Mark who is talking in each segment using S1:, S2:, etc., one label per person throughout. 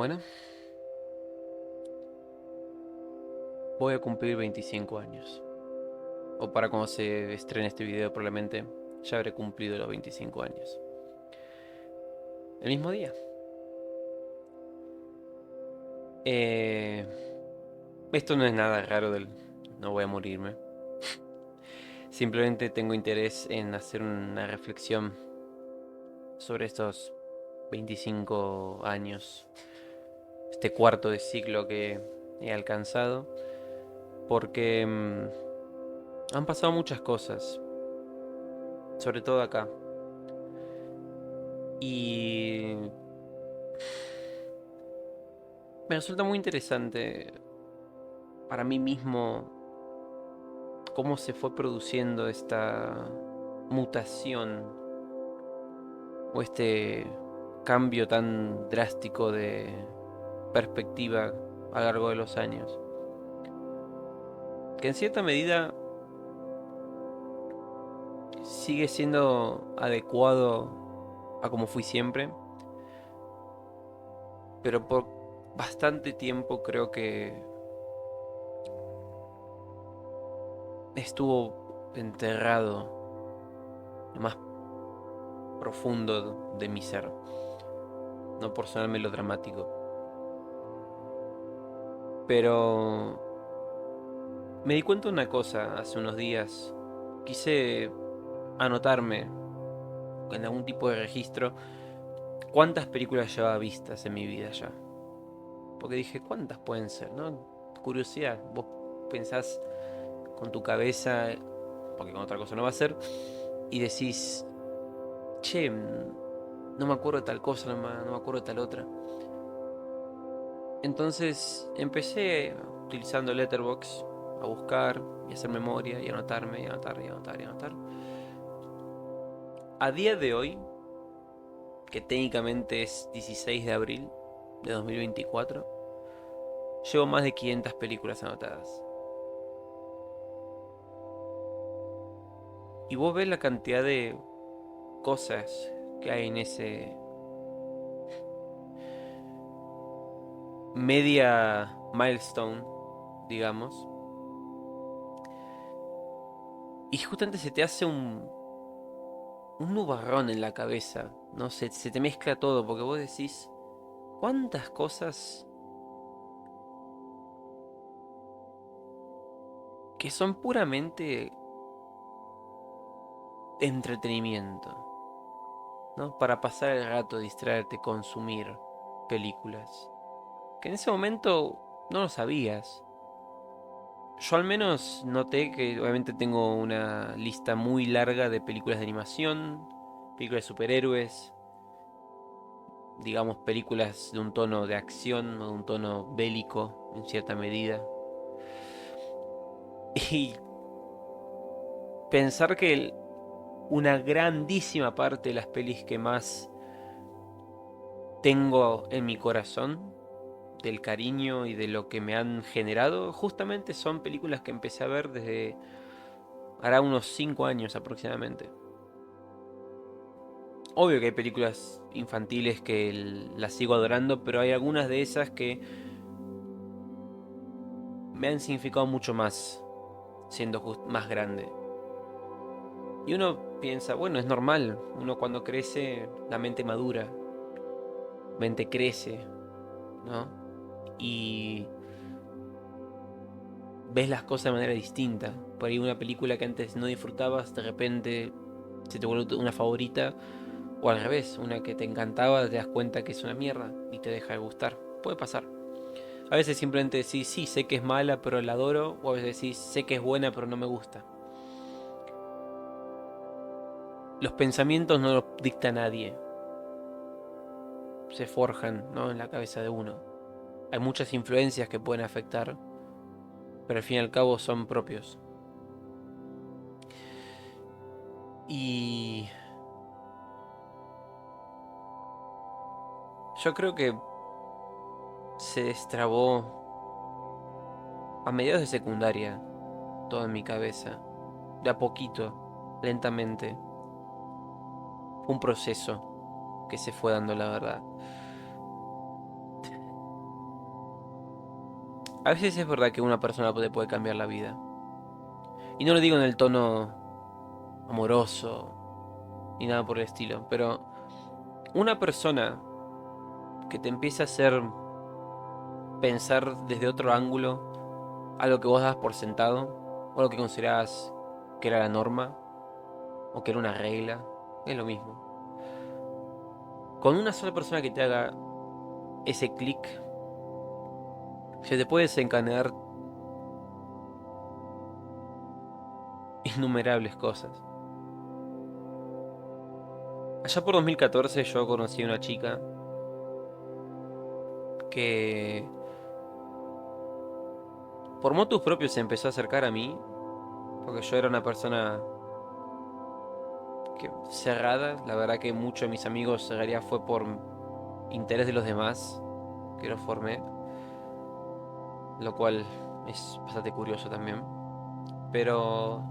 S1: Bueno, voy a cumplir 25 años. O para cuando se estrene este video probablemente ya habré cumplido los 25 años. El mismo día. Eh, Esto no es nada raro del... No voy a morirme. Simplemente tengo interés en hacer una reflexión sobre estos 25 años. Este cuarto de ciclo que he alcanzado. Porque han pasado muchas cosas. Sobre todo acá. Y me resulta muy interesante para mí mismo cómo se fue produciendo esta mutación o este cambio tan drástico de perspectiva a lo largo de los años. Que en cierta medida sigue siendo adecuado a como fui siempre, pero por bastante tiempo creo que estuvo enterrado en lo más profundo de mi ser, no por sonar melodramático. Pero me di cuenta de una cosa hace unos días. Quise anotarme en algún tipo de registro cuántas películas llevaba vistas en mi vida ya. Porque dije, ¿cuántas pueden ser, no? Curiosidad, vos pensás con tu cabeza, porque con otra cosa no va a ser, y decís, che, no me acuerdo de tal cosa, no me acuerdo de tal otra. Entonces empecé utilizando Letterboxd a buscar y hacer memoria y anotarme y anotar y anotar y anotar. A día de hoy, que técnicamente es 16 de abril de 2024, llevo más de 500 películas anotadas. Y vos ves la cantidad de cosas que hay en ese media milestone, digamos. Y justamente se te hace un nubarrón en la cabeza. No sé, se te mezcla todo porque vos decís, ¿cuántas cosas que son puramente entretenimiento, ¿no? Para pasar el rato, distraerte, consumir películas. Que en ese momento no lo sabías. Yo al menos noté que obviamente tengo una lista muy larga de películas de animación, películas de superhéroes, digamos películas de un tono de acción o de un tono bélico en cierta medida. Y pensar que una grandísima parte de las pelis que más tengo en mi corazón, del cariño y de lo que me han generado, justamente son películas que empecé a ver desde hará unos 5 años aproximadamente. Obvio que hay películas infantiles que las sigo adorando, pero hay algunas de esas que me han significado mucho más siendo más grande. Y uno piensa, bueno, es normal, uno cuando crece, la mente madura, la mente crece, ¿no? Y ves las cosas de manera distinta. Por ahí una película que antes no disfrutabas, de repente se te vuelve una favorita, o al revés, una que te encantaba, te das cuenta que es una mierda y te deja de gustar. Puede pasar. A veces simplemente decís, sí, sé que es mala, pero la adoro, o a veces decís, sé que es buena, pero no me gusta. Los pensamientos no los dicta nadie, se forjan, ¿no? En la cabeza de uno. Hay muchas influencias que pueden afectar, pero al fin y al cabo son propios. Y yo creo que se destrabó a mediados de secundaria todo en mi cabeza, de a poquito, lentamente. Fue un proceso que se fue dando, la verdad. A veces es verdad que una persona te puede cambiar la vida. Y no lo digo en el tono amoroso ni nada por el estilo, pero una persona que te empieza a hacer pensar desde otro ángulo algo que vos das por sentado, o algo que considerabas que era la norma, o que era una regla, es lo mismo. Con una sola persona que te haga ese clic, se te puede desencadenar innumerables cosas. Allá por 2014 yo conocí a una chica que por motus propios se empezó a acercar a mí, porque yo era una persona que cerrada. La verdad que muchos de mis amigos en realidad fue por interés de los demás que los formé, lo cual es bastante curioso también. Pero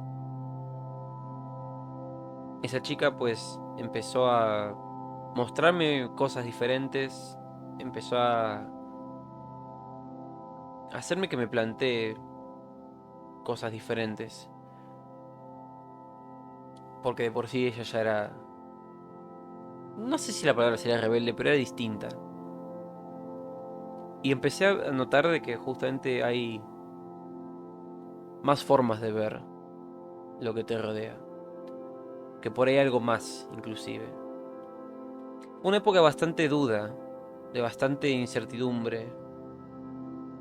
S1: esa chica pues empezó a mostrarme cosas diferentes, empezó a hacerme que me plantee cosas diferentes, porque de por sí ella ya era, no sé si la palabra sería rebelde, pero era distinta. Y empecé a notar de que justamente hay más formas de ver lo que te rodea, que por ahí hay algo más, inclusive. Una época bastante duda, de bastante incertidumbre,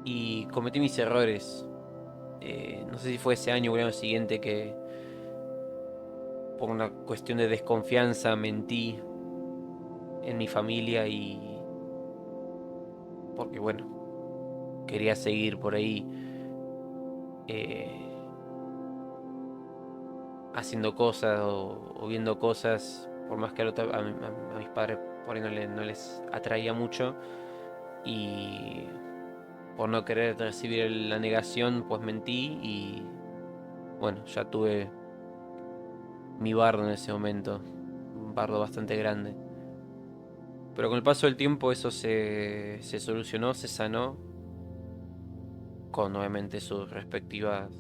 S1: y cometí mis errores. No sé si fue ese año o el año siguiente que, por una cuestión de desconfianza, mentí en mi familia y porque, bueno, quería seguir por ahí eh, haciendo cosas o viendo cosas, por más que a mis padres por ahí no les atraía mucho. Y por no querer recibir la negación, pues mentí y bueno, ya tuve mi bardo en ese momento, un bardo bastante grande. Pero con el paso del tiempo eso se solucionó, se sanó, con obviamente sus respectivas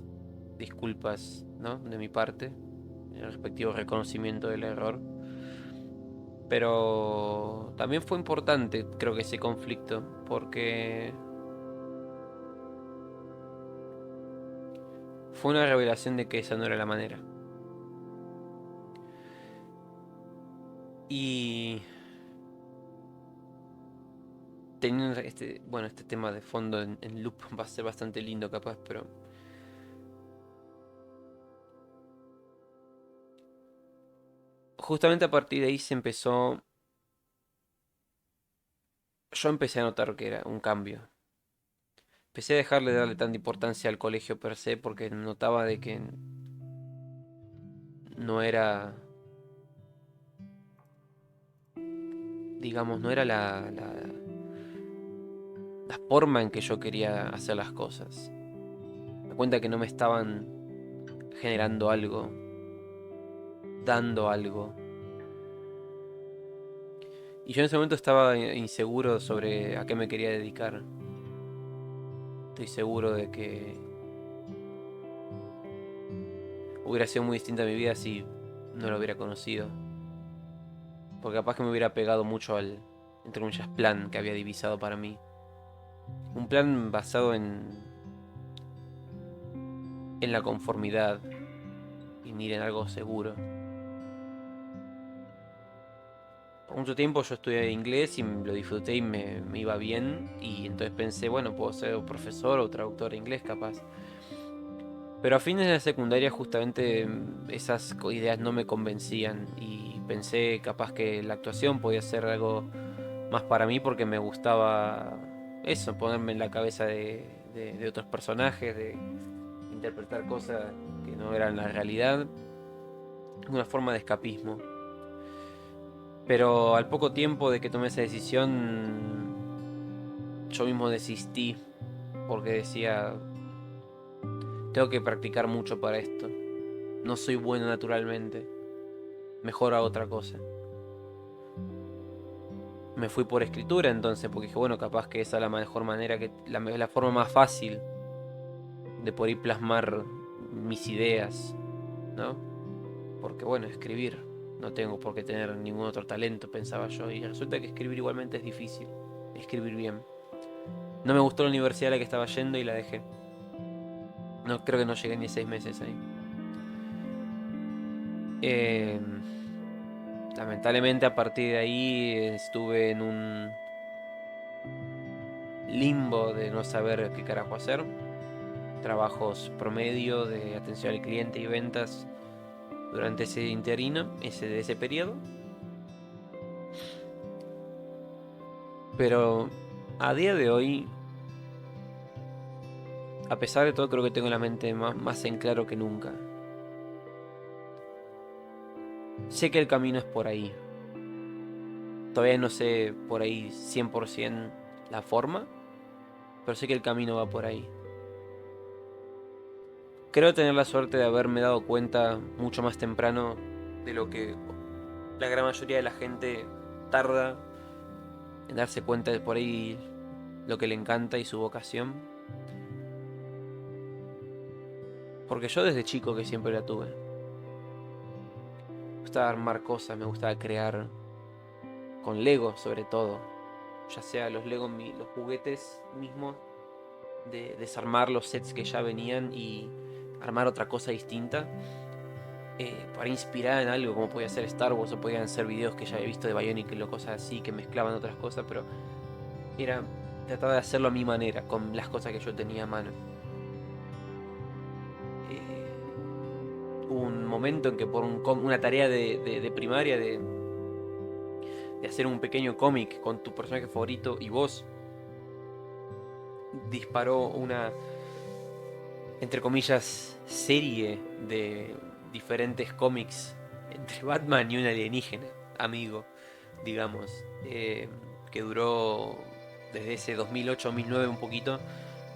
S1: disculpas, ¿no? De mi parte, el respectivo reconocimiento del error. Pero también fue importante, creo que ese conflicto, porque fue una revelación de que esa no era la manera. Y teniendo este tema de fondo en loop va a ser bastante lindo capaz, pero justamente a partir de ahí yo empecé a notar que era un cambio. Empecé a dejarle de darle tanta importancia al colegio per se porque notaba de que no era, digamos, no era la forma en que yo quería hacer las cosas. Me cuenta que no me estaban generando algo, dando algo. Y yo en ese momento estaba inseguro sobre a qué me quería dedicar. Estoy seguro de que hubiera sido muy distinta mi vida si no lo hubiera conocido. Porque capaz que me hubiera pegado mucho al, entre comillas, plan que había divisado para mí. Un plan basado en la conformidad y en ir en algo seguro. Por mucho tiempo yo estudié inglés y lo disfruté y me iba bien. Y entonces pensé, bueno, puedo ser profesor o traductor de inglés capaz. Pero a fines de la secundaria justamente esas ideas no me convencían y pensé capaz que la actuación podía ser algo más para mí porque me gustaba eso, ponerme en la cabeza de otros personajes, de interpretar cosas que no eran la realidad, una forma de escapismo. Pero al poco tiempo de que tomé esa decisión, yo mismo desistí porque decía, tengo que practicar mucho para esto. No soy bueno naturalmente. Mejor a otra cosa. me fui por escritura entonces, porque dije, bueno, capaz que esa es la mejor manera, la forma más fácil de poder plasmar mis ideas, ¿no? Porque bueno, escribir, no tengo por qué tener ningún otro talento, pensaba yo, y resulta que escribir igualmente es difícil, escribir bien. No me gustó la universidad a la que estaba yendo y la dejé. No, creo que no llegué ni 6 meses ahí. Eh, Lamentablemente a partir de ahí estuve en un limbo de no saber qué carajo hacer. Trabajos promedio de atención al cliente y ventas durante ese interino, ese periodo. Pero a día de hoy, a pesar de todo, creo que tengo la mente más en claro que nunca. Sé que el camino es por ahí. Todavía no sé por ahí 100% la forma, pero sé que el camino va por ahí. Creo tener la suerte de haberme dado cuenta mucho más temprano de lo que la gran mayoría de la gente tarda en darse cuenta de por ahí lo que le encanta y su vocación. Porque yo desde chico que siempre la tuve. Me gustaba armar cosas, me gustaba crear con Lego sobre todo. Ya sea los Lego, los juguetes mismos, de desarmar los sets que ya venían y armar otra cosa distinta. Para inspirar en algo, como podía ser Star Wars o podían ser videos que ya había visto de Bionic o cosas así, que mezclaban otras cosas, pero era tratar de hacerlo a mi manera, con las cosas que yo tenía a mano. Hubo un momento en que por una tarea de primaria de hacer un pequeño cómic con tu personaje favorito y vos, disparó una, entre comillas, serie de diferentes cómics entre Batman y un alienígena, amigo, digamos, que duró desde ese 2008-2009 un poquito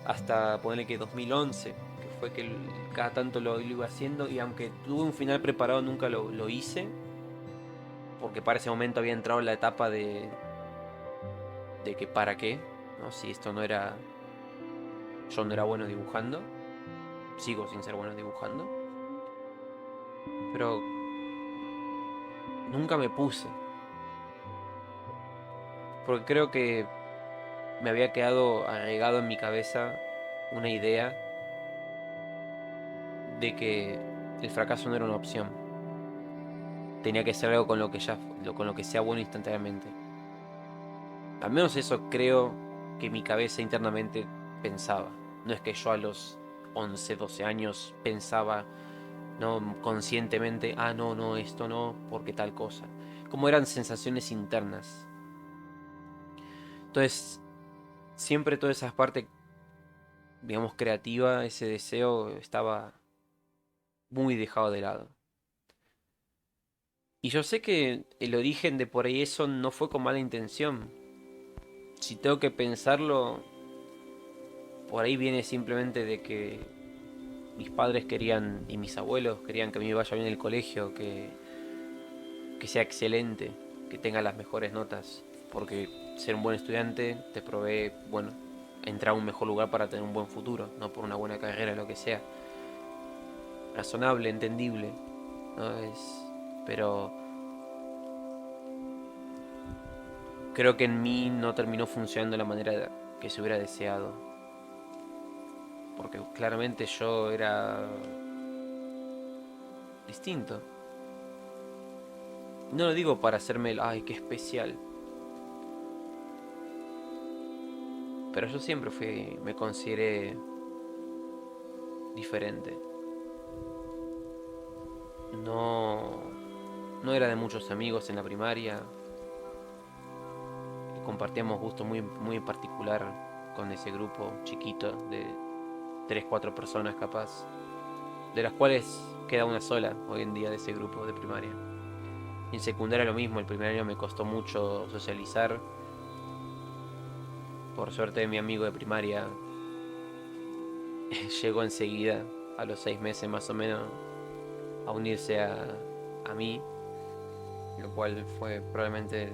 S1: hasta ponerle que 2011, que fue que cada tanto lo iba haciendo, y aunque tuve un final preparado nunca lo hice, porque para ese momento había entrado en la etapa de que para qué, ¿no? Si esto no era, yo no era bueno dibujando, sigo sin ser bueno dibujando, pero nunca me puse, porque creo que me había quedado agregado en mi cabeza una idea de que el fracaso no era una opción. Tenía que ser algo con lo que con lo que sea bueno instantáneamente. Al menos eso creo que mi cabeza internamente pensaba. No es que yo a los 11 12 años pensaba, no conscientemente, ah, no, no, esto no, porque tal cosa. Como eran sensaciones internas. Entonces, siempre toda esa parte, digamos, creativa, ese deseo estaba muy dejado de lado. Y yo sé que el origen de por ahí eso no fue con mala intención. Si tengo que pensarlo, por ahí viene simplemente de que mis padres querían y mis abuelos querían que a mí me vaya bien en el colegio, que sea excelente, que tenga las mejores notas. Porque ser un buen estudiante te provee, bueno, entrar a un mejor lugar para tener un buen futuro, no por una buena carrera, lo que sea. Razonable, entendible, ¿no? Pero creo que en mí no terminó funcionando de la manera que se hubiera deseado. Porque claramente yo era distinto. No lo digo para hacerme el, ay, qué especial. Pero yo siempre me consideré diferente. No, no era de muchos amigos en la primaria. Compartíamos gustos muy en particular con ese grupo chiquito de 3 4 personas capaz. De las cuales queda una sola hoy en día de ese grupo de primaria. En secundaria lo mismo, el primer año me costó mucho socializar. Por suerte mi amigo de primaria llegó enseguida, a los 6 meses más o menos, a unirse a mí, lo cual fue probablemente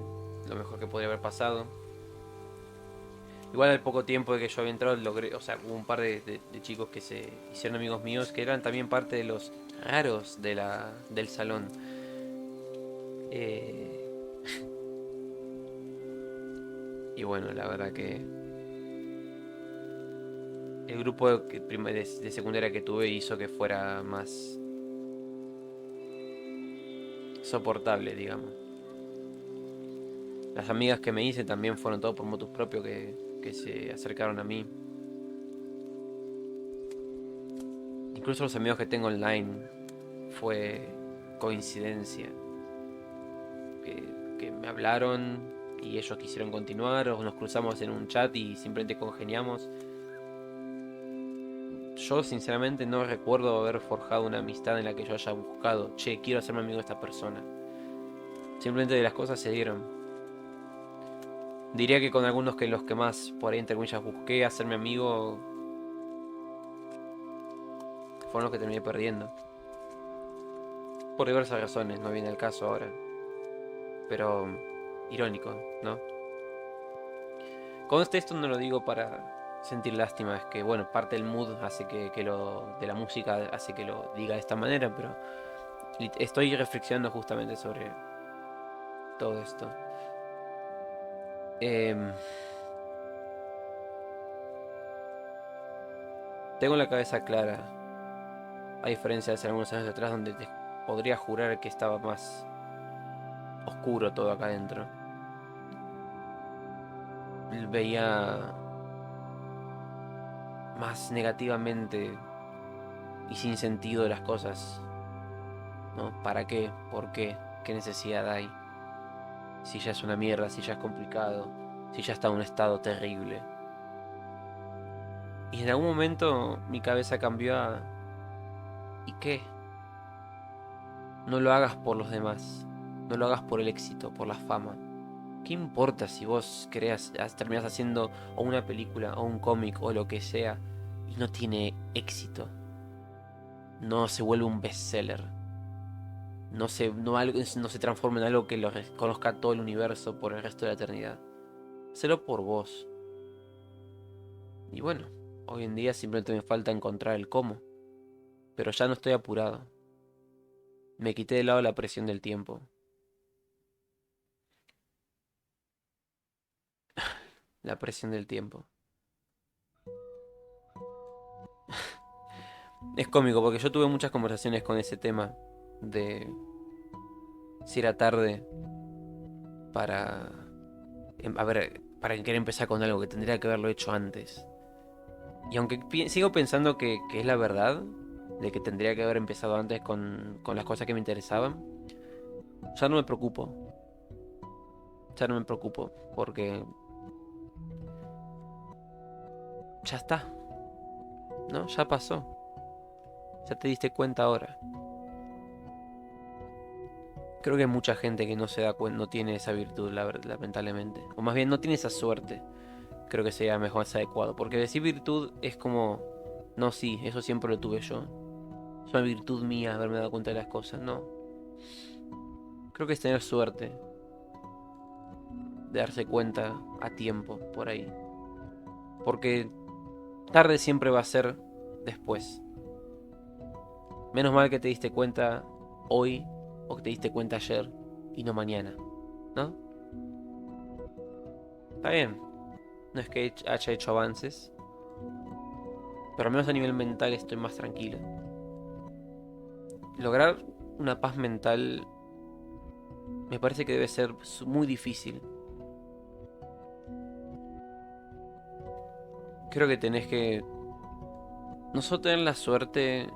S1: lo mejor que podría haber pasado. Igual al poco tiempo de que yo había entrado, logré, o sea, hubo un par de chicos que se hicieron amigos míos que eran también parte de los raros del salón. Eh, y bueno, la verdad que el grupo de secundaria que tuve hizo que fuera más soportable, digamos. Las amigas que me hice también fueron todo por motus propio que se acercaron a mí. Incluso los amigos que tengo online fue coincidencia. Que me hablaron y ellos quisieron continuar o nos cruzamos en un chat y simplemente congeniamos. Yo sinceramente no recuerdo haber forjado una amistad en la que yo haya buscado, che, quiero hacerme amigo de esta persona. Simplemente las cosas se dieron. Diría que con algunos que los que más por ahí entre comillas busqué hacerme amigo fueron los que terminé perdiendo. Por diversas razones, no viene el caso ahora. Pero irónico, ¿no? Con esto no lo digo para sentir lástima, es que bueno, parte del mood hace que lo de la música hace que lo diga de esta manera, pero estoy reflexionando justamente sobre todo esto. Em, Tengo la cabeza clara, a diferencia de hace algunos años atrás donde te podría jurar que estaba más oscuro todo acá adentro. Veía más negativamente y sin sentido las cosas, ¿no? ¿Para qué? ¿Por qué? ¿Qué necesidad hay? Si ya es una mierda, si ya es complicado, si ya está en un estado terrible. Y en algún momento mi cabeza cambió a... ¿Y qué? No lo hagas por los demás, no lo hagas por el éxito, por la fama. ¿Qué importa si vos terminás haciendo o una película o un cómic o lo que sea y no tiene éxito? No se vuelve un bestseller. No se transforma en algo que lo conozca todo el universo por el resto de la eternidad. Hacelo por vos. Y bueno, hoy en día simplemente me falta encontrar el cómo. Pero ya no estoy apurado. Me quité de lado la presión del tiempo. La presión del tiempo. Es cómico porque yo tuve muchas conversaciones con ese tema de si era tarde para... A ver, para querer empezar con algo que tendría que haberlo hecho antes. Y aunque sigo pensando que es la verdad, de que tendría que haber empezado antes con las cosas que me interesaban, ya no me preocupo. Ya no me preocupo porque ya está, ¿no? Ya pasó. Ya te diste cuenta ahora. Creo que hay mucha gente que no se da cuenta, no tiene esa virtud, la verdad, lamentablemente. O más bien no tiene esa suerte. Creo que sería mejor más adecuado. Porque decir virtud es como, no, sí, eso siempre lo tuve yo. Es una virtud mía haberme dado cuenta de las cosas. No. Creo que es tener suerte de darse cuenta a tiempo por ahí. Porque tarde siempre va a ser después. Menos mal que te diste cuenta hoy o que te diste cuenta ayer y no mañana, ¿no? Está bien, no es que haya hecho avances, pero al menos a nivel mental estoy más tranquilo. Lograr una paz mental me parece que debe ser muy difícil. Creo que tenés que no solo tener la suerte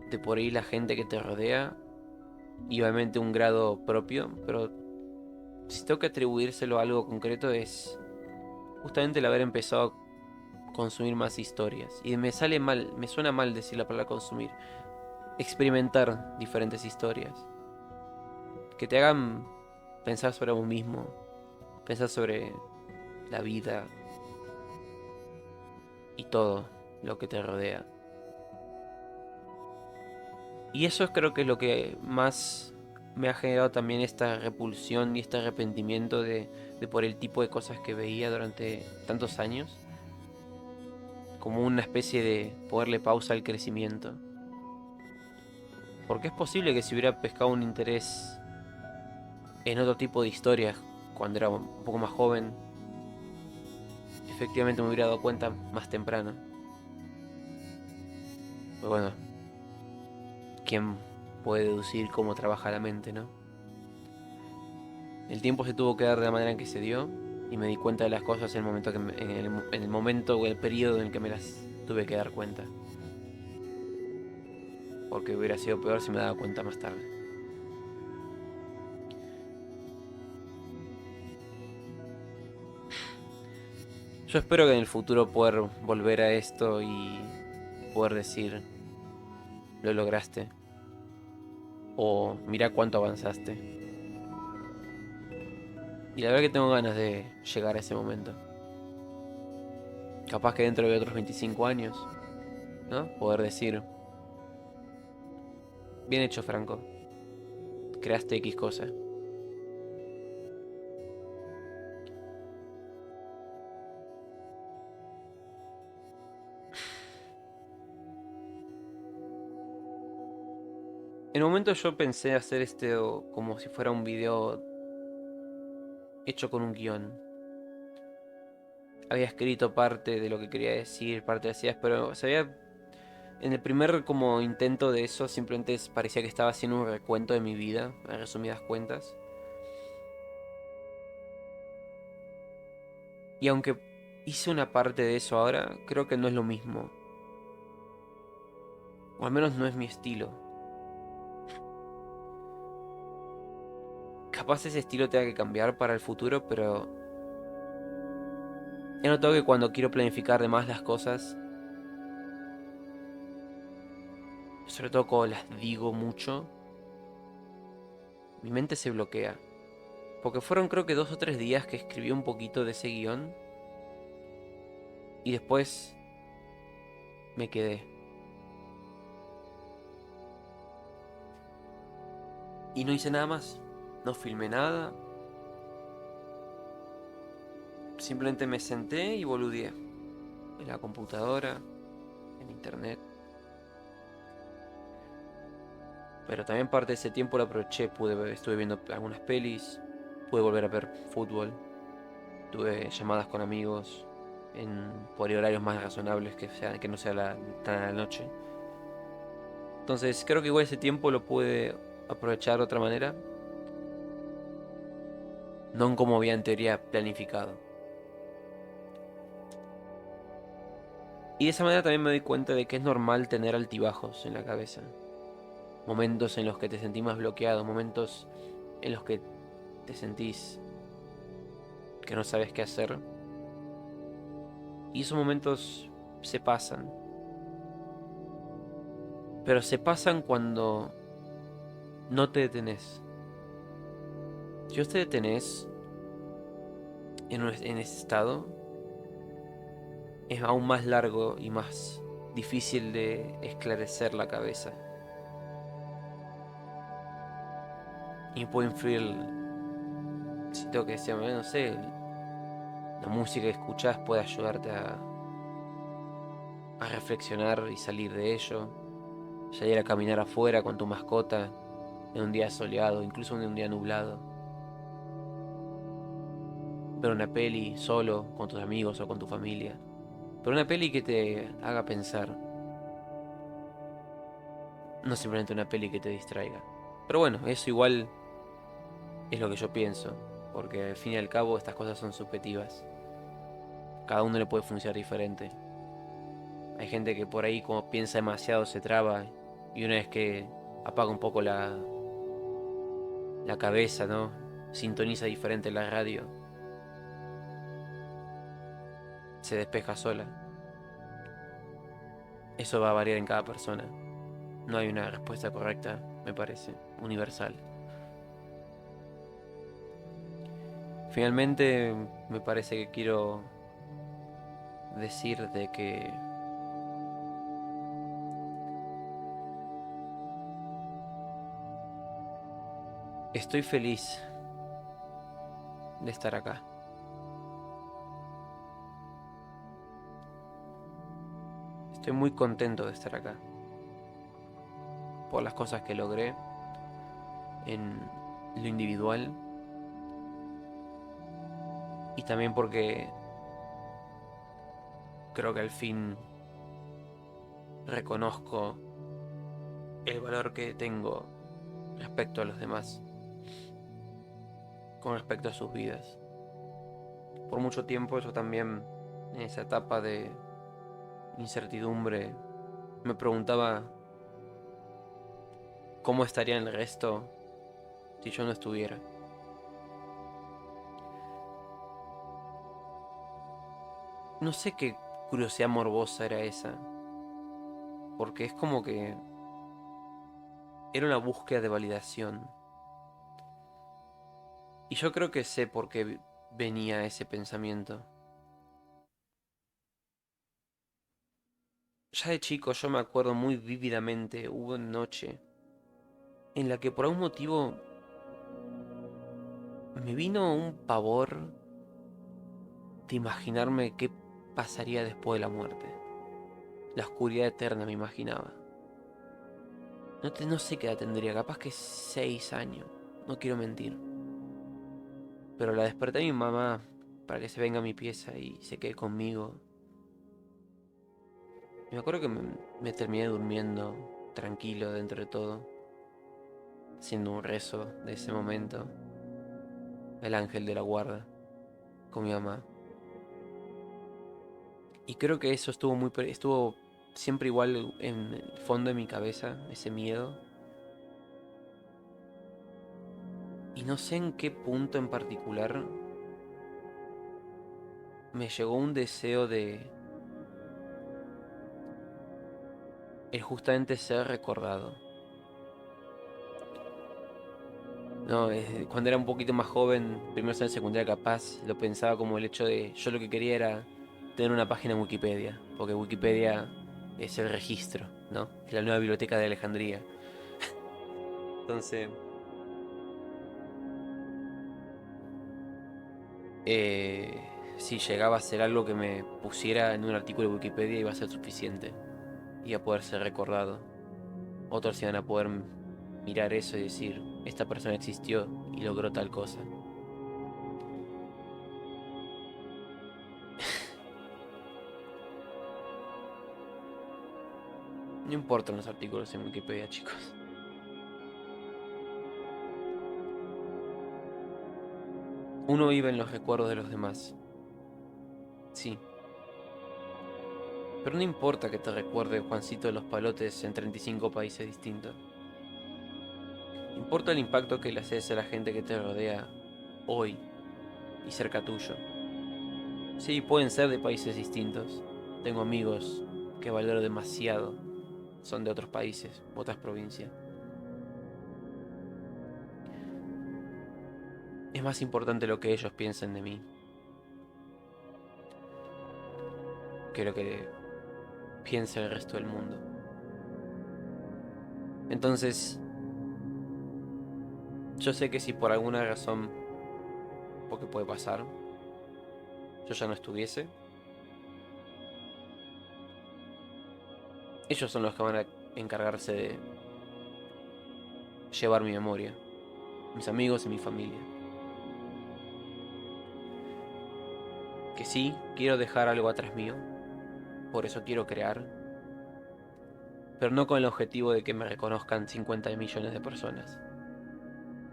S1: de por ahí la gente que te rodea y obviamente un grado propio, pero si tengo que atribuírselo a algo concreto es justamente el haber empezado a consumir más historias. Y me sale mal, me suena mal decir la palabra consumir. Experimentar diferentes historias. Que te hagan pensar sobre vos mismo, pensar sobre la vida y todo lo que te rodea. Y eso creo que es lo que más me ha generado también esta repulsión y este arrepentimiento de por el tipo de cosas que veía durante tantos años, como una especie de ponerle pausa al crecimiento. Porque es posible que si hubiera pescado un interés en otro tipo de historias cuando era un poco más joven, efectivamente me hubiera dado cuenta más temprano. Pero bueno, ¿quién puede deducir cómo trabaja la mente, no? El tiempo se tuvo que dar de la manera en que se dio y me di cuenta de las cosas en el momento en el momento o el periodo en el que me las tuve que dar cuenta. Porque hubiera sido peor si me daba cuenta más tarde. Yo espero que en el futuro poder volver a esto y poder decir, lo lograste. O mira cuánto avanzaste. Y la verdad que tengo ganas de llegar a ese momento. Capaz que dentro de otros 25 años, ¿no? Poder decir, bien hecho Franco, creaste X cosa. En un momento yo pensé hacer como si fuera un video hecho con un guión. Había escrito parte de lo que quería decir, parte de las ideas, pero en el primer como intento de eso simplemente parecía que estaba haciendo un recuento de mi vida, a resumidas cuentas. Y aunque hice una parte de eso ahora, creo que no es lo mismo. O al menos no es mi estilo. Capaz ese estilo tenga que cambiar para el futuro, pero he notado que cuando quiero planificar de más las cosas, sobre todo cuando las digo mucho, mi mente se bloquea. Porque fueron creo que 2 o 3 días que escribí un poquito de ese guión y después me quedé. Y no hice nada más. No filmé nada. Simplemente me senté y boludeé. En la computadora, en internet. Pero también parte de ese tiempo lo aproveché. Estuve viendo algunas pelis. Pude volver a ver fútbol. Tuve llamadas con amigos. Por horarios más razonables que no sea tan a la noche. Entonces creo que igual ese tiempo lo pude aprovechar de otra manera. No como había en teoría planificado. Y de esa manera también me doy cuenta de que es normal tener altibajos en la cabeza. Momentos en los que te sentís más bloqueado, momentos en los que te sentís que no sabes qué hacer. Y esos momentos se pasan. Pero se pasan cuando no te detenés. Si vos te detenés en ese estado, es aún más largo y más difícil de esclarecer la cabeza. Y puede influir, si tengo que decir, no sé, la música que escuchás puede ayudarte a reflexionar y salir de ello. Salir a caminar afuera con tu mascota en un día soleado, incluso en un día nublado. Ver una peli solo, con tus amigos o con tu familia. Pero una peli que te haga pensar. No simplemente una peli que te distraiga. Pero bueno, eso igual es lo que yo pienso. Porque al fin y al cabo estas cosas son subjetivas. Cada uno le puede funcionar diferente. Hay gente que por ahí como piensa demasiado se traba. Y una vez que apaga un poco la cabeza, ¿no? Sintoniza diferente la radio. Se despeja sola. Eso va a variar en cada persona. No hay una respuesta correcta, me parece, universal. Finalmente, me parece que quiero decir de que Estoy feliz de estar acá. Estoy muy contento de estar acá. Por las cosas que logré en lo individual. Y también porque creo que al fin reconozco el valor que tengo respecto a los demás. Con respecto a sus vidas. Por mucho tiempo yo también, en esa etapa de incertidumbre, me preguntaba cómo estaría el resto si yo no estuviera. No sé qué curiosidad morbosa era esa, porque es como que era una búsqueda de validación. Y yo creo que sé por qué venía ese pensamiento. Ya de chico yo me acuerdo muy vívidamente, hubo una noche en la que por algún motivo me vino un pavor de imaginarme qué pasaría después de la muerte. La oscuridad eterna me imaginaba. No sé qué edad tendría, capaz que 6 años, no quiero mentir. Pero la desperté a mi mamá para que se venga a mi pieza y se quede conmigo. Y me acuerdo que me terminé durmiendo tranquilo dentro de todo, haciendo un rezo de ese momento, el ángel de la guarda, con mi mamá. Y creo que eso estuvo siempre igual en el fondo de mi cabeza, ese miedo. Y no sé en qué punto en particular me llegó un deseo de el justamente ser recordado. No, cuando era un poquito más joven, primero en secundaria capaz, lo pensaba como el hecho de yo lo que quería era tener una página en Wikipedia, porque Wikipedia es el registro, ¿no? Es la nueva biblioteca de Alejandría. Entonces, eh, si llegaba a ser algo que me pusiera en un artículo de Wikipedia iba a ser suficiente, iba a poder ser recordado. Otros iban a poder mirar eso y decir, esta persona existió y logró tal cosa. No importan los artículos en Wikipedia, chicos. Uno vive en los recuerdos de los demás. Sí, pero no importa que te recuerde Juancito de los Palotes en 35 países distintos. Importa el impacto que le haces a la gente que te rodea hoy y cerca tuyo. Sí, pueden ser de países distintos. Tengo amigos que valoro demasiado. Son de otros países, otras provincias. Es más importante lo que ellos piensen de mí que lo que piense el resto del mundo. Entonces, yo sé que si por alguna razón, porque puede pasar, yo ya no estuviese, ellos son los que van a encargarse de llevar mi memoria, mis amigos y mi familia. Que sí, quiero dejar algo atrás mío, por eso quiero crear, pero no con el objetivo de que me reconozcan 50 millones de personas.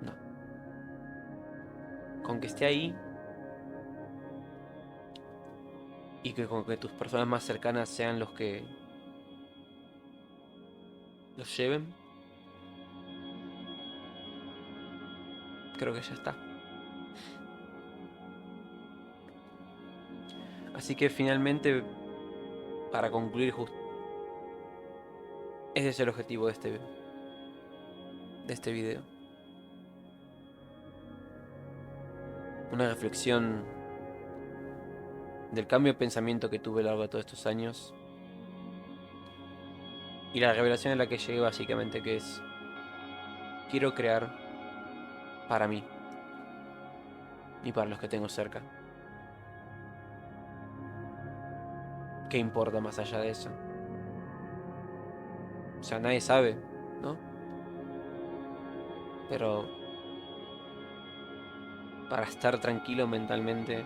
S1: No, con que esté ahí y que con que tus personas más cercanas sean los que los lleven, creo que ya está. Así que finalmente, para concluir, ese es el objetivo de este video. Una reflexión del cambio de pensamiento que tuve a lo largo de todos estos años y la revelación a la que llegué básicamente, que es, quiero crear para mí y para los que tengo cerca. ¿Qué importa más allá de eso? O sea, nadie sabe, ¿no? Pero para estar tranquilo mentalmente,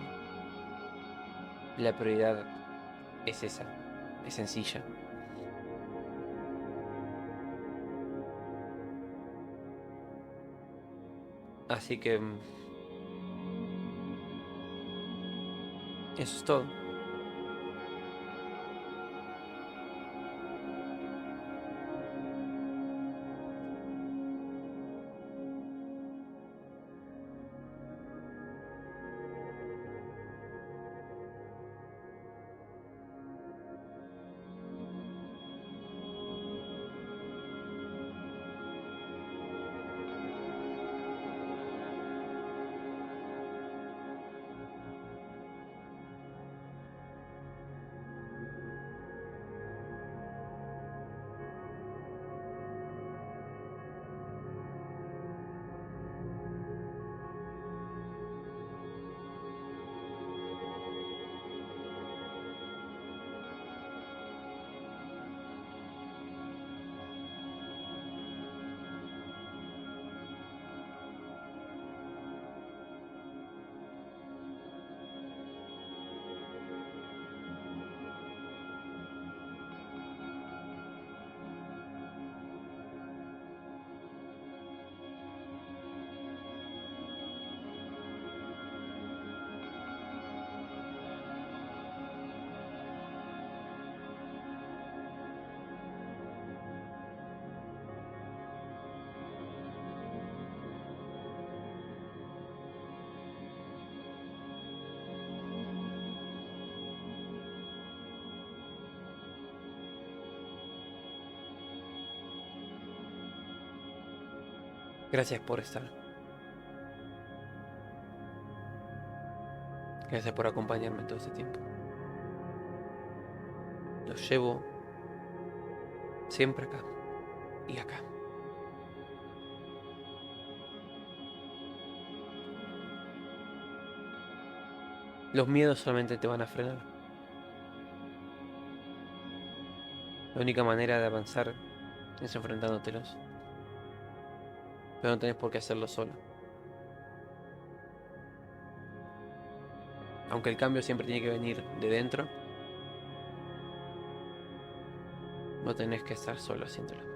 S1: la prioridad es esa, es sencilla. Así que eso es todo. Gracias por estar. Gracias por acompañarme todo este tiempo. Los llevo siempre acá y acá. Los miedos solamente te van a frenar. La única manera de avanzar es enfrentándotelos. Pero no tenés por qué hacerlo solo. Aunque el cambio siempre tiene que venir de dentro, no tenés que estar solo haciéndolo.